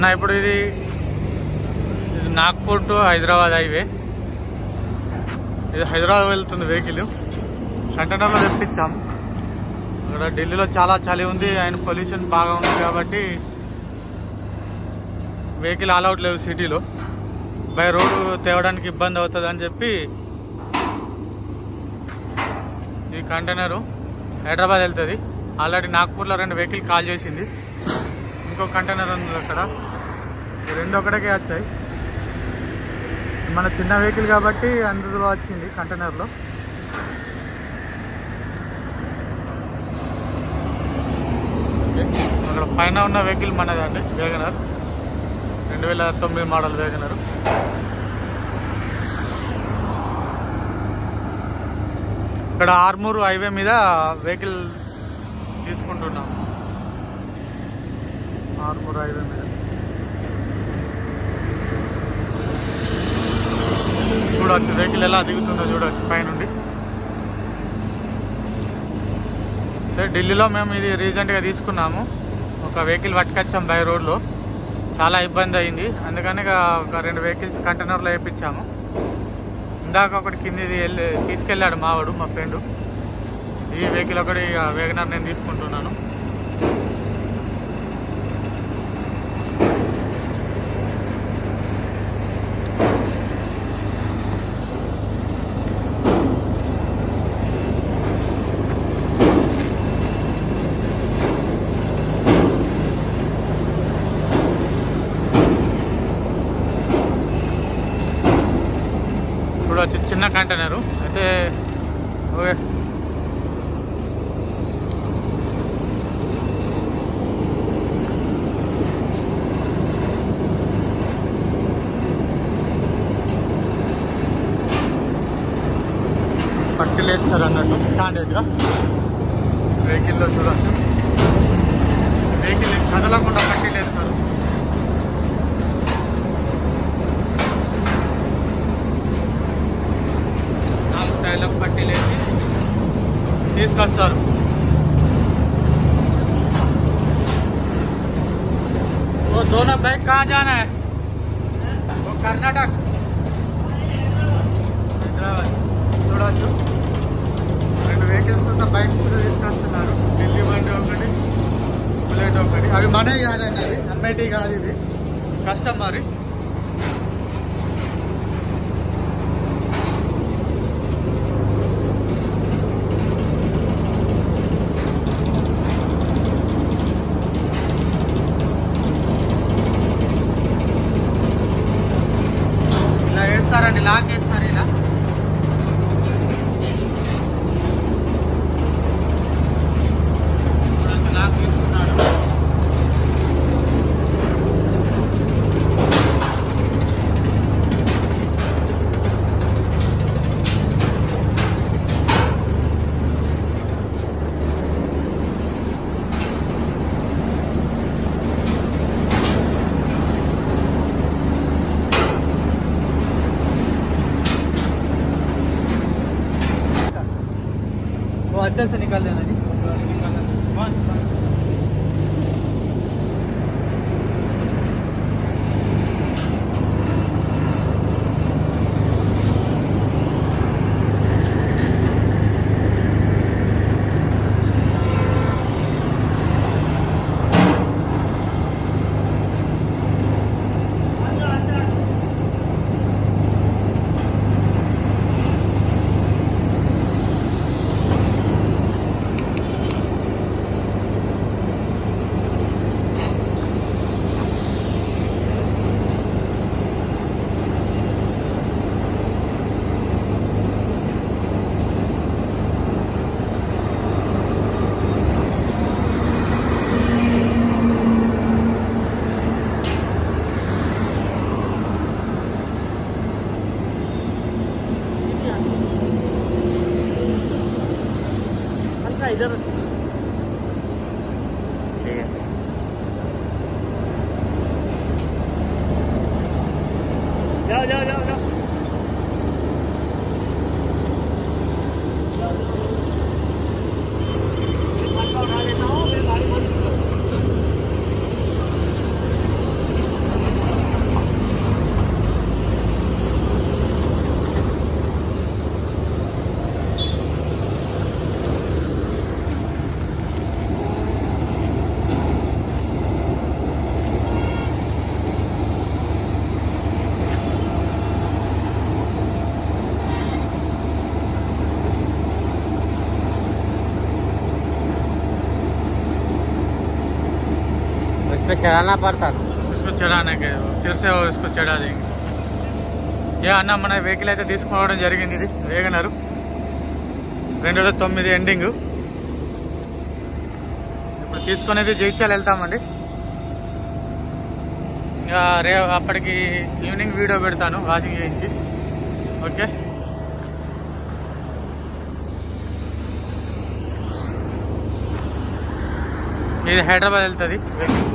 అన్న ఇప్పుడు ఇది నాగ్పూర్ టు హైదరాబాద్ హైవే. ఇది హైదరాబాద్ వెళ్తుంది వెహికల్. కంటైనర్లో తెప్పించాం. ఇక్కడ ఢిల్లీలో చాలా చలి ఉంది అండ్ పొల్యూషన్ బాగా ఉంది కాబట్టి వెహికల్ ఆల్అవుట్ లేవు సిటీలో. బై రోడ్డు తేవడానికి ఇబ్బంది అవుతుంది అని చెప్పి ఈ కంటైనరు హైదరాబాద్ వెళ్తుంది. ఆల్రెడీ నాగ్పూర్లో 2 వెహికల్ కాల్ చేసింది. ఇంకో కంటైనర్ ఉంది అక్కడ. ఈ 2 ఒకటికే వచ్చాయి. మన చిన్న వెహికల్ కాబట్టి అందులో వచ్చింది కంటైనర్లో. అక్కడ పైన ఉన్న వెహికల్ మనదండి, వేగనర్ 2009 మోడల్ వేగనర్. ఇక్కడ ఆర్మూర్ హైవే మీద వెహికల్ తీసుకుంటున్నాం. ఆర్మూర్ హైవే మీద చూడవచ్చు వెహికల్ ఎలా దిగుతుందో చూడవచ్చు పైనుండి. ఢిల్లీలో మేము ఇది రీసెంట్గా తీసుకున్నాము. ఒక వెహికల్ పట్టుకొచ్చాం బై రోడ్లో. చాలా ఇబ్బంది అయింది. అందుకని ఒక 2 వెహికల్స్ కంటైనర్లో వేయించాము. ఇందాక ఒకటి కింది తీసుకెళ్ళాడు మావాడు, మా ఫ్రెండ్. ఈ వెహికల్ ఒకటి వేగనర్ నేను తీసుకుంటున్నాను. చూడవచ్చు చిన్న కంటైనరు అయితే. ఓకే, పట్టీలు వేస్తారు అన్నట్టు స్టాండర్డ్గా వెహికల్లో. చూడవచ్చు వెహికల్ కదలకుండా పట్టీలు వేస్తారు. టైర్లకు పట్టీలు వేసి తీసుకొస్తారు. वो दोनों बाइक कहाँ जाना है? वो कर्नाटक, హైదరాబాద్. చూడవచ్చు 2 వెహికల్స్ బైక్స్ తీసుకొస్తున్నారు. ఢిల్లీ బండి ఒకటి, బుల్లెట్ ఒకటి. అవి మనవి కాదండి, అవి అమ్మేటి కాదు, ఇది కస్టమర్. వేస్తారండి, లాక్ వేస్తారు. ఇలా లాక్ వేస్తున్నాడు. वो अच्छे से निकाल देना जी. उस पे चढ़ाना पड़ता था। उसको चढ़ाने के फिर से उसको चढ़ा देंगे. అన్న మన వెహికల్ అయితే తీసుకోవడం జరిగింది. ఇది వేగనరు 2009 ఎండింగ్. ఇప్పుడు తీసుకునేది జైత్యాల వెళ్తామండి. ఇక అప్పటికి ఈవినింగ్ వీడియో పెడతాను వాషింగ్ చేయించి. ఓకే, ఇది హైదరాబాద్ వెళ్తుంది వెహికల్.